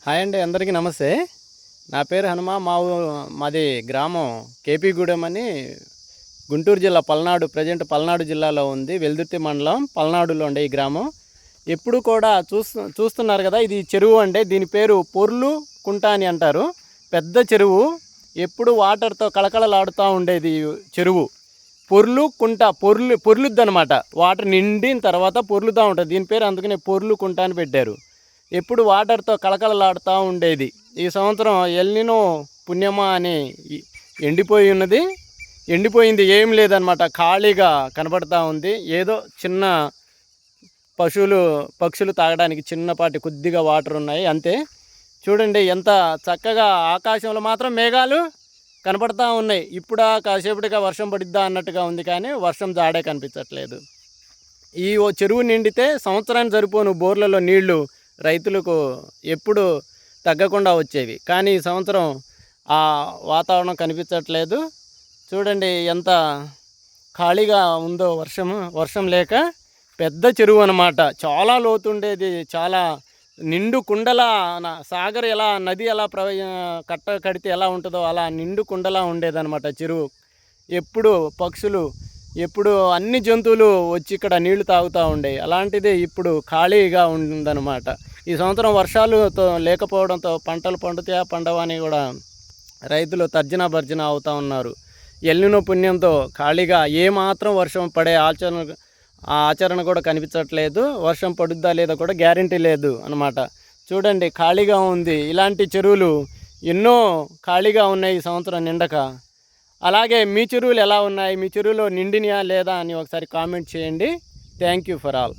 Hi అండి, అందరికీ నమస్తే. నా పేరు హనుమ. మాది గ్రామం కేపీగూడెం అని గుంటూరు జిల్లా పల్నాడు, ప్రజెంట్ పల్నాడు జిల్లాలో ఉంది. వెల్దుర్తి మండలం పల్నాడులో ఉండే ఈ గ్రామం. ఎప్పుడు కూడా చూస్తున్నారు కదా, ఇది చెరువు అండి. దీని పేరు పొర్లు కుంట అని అంటారు. పెద్ద చెరువు, ఎప్పుడు వాటర్తో కళకళలాడుతూ ఉండేది చెరువు. పొర్లు కుంట, పొర్లుద్ది అనమాట. వాటర్ నిండిన తర్వాత పొర్లుతూ ఉంటుంది. దీని పేరు అందుకనే పొర్లు కుంట అని పెట్టారు. ఎప్పుడు వాటర్తో కళకళలాడుతూ ఉండేది. ఈ సంవత్సరం ఎల్నినో పుణ్యమా అని ఎండిపోయింది, ఏం లేదనమాట. ఖాళీగా కనబడతా ఉంది. ఏదో చిన్న పక్షులు తాగడానికి చిన్నపాటి కొద్దిగా వాటర్ ఉన్నాయి అంతే. చూడండి ఎంత చక్కగా, ఆకాశంలో మాత్రం మేఘాలు కనపడతా ఉన్నాయి. ఇప్పుడా కాసేపటిగా వర్షం పడిద్దా అన్నట్టుగా ఉంది, కానీ వర్షం జాడే కనిపించట్లేదు. ఈ చెరువు నిండితే సంవత్సరానికి సరిపోను బోర్లలో నీళ్లు రైతులకు ఎప్పుడు తగ్గకుండా వచ్చేవి. కానీ ఈ సంవత్సరం ఆ వాతావరణం కనిపించట్లేదు. చూడండి ఎంత ఖాళీగా ఉందో. వర్షం లేక పెద్ద చెరువు అన్నమాట. చాలా లోతుండేది. చాలా నిండు కుండలా, సాగర్ ఎలా, నది ఎలా కట్ట కడితే ఎలా ఉంటుందో అలా నిండు కుండలా ఉండేదన్నమాట చెరువు. ఎప్పుడు పక్షులు, ఎప్పుడు అన్ని జంతువులు వచ్చి ఇక్కడ నీళ్లు తాగుతూ ఉండేవి. అలాంటిది ఇప్పుడు ఖాళీగా ఉందన్నమాట. ఈ సంవత్సరం వర్షాలు లేకపోవడంతో పంటలు పండుతాయా పండవా అని కూడా రైతులు తర్జన భర్జన అవుతూ ఉన్నారు. ఎల్నినో పుణ్యంతో ఖాళీగా ఏమాత్రం వర్షం పడే ఆచరణ కూడా కనిపించట్లేదు. వర్షం పడుద్దా లేదా కూడా గ్యారంటీ లేదు అన్నమాట. చూడండి ఖాళీగా ఉంది. ఇలాంటి చెరువులు ఎన్నో ఖాళీగా ఉన్నాయి ఈ సంవత్సరం నిండక. అలాగే మీ చెరువులు ఎలా ఉన్నాయి? మీ చెరువులో నిండినయా లేదా అని ఒకసారి కామెంట్ చేయండి. Thank you for all.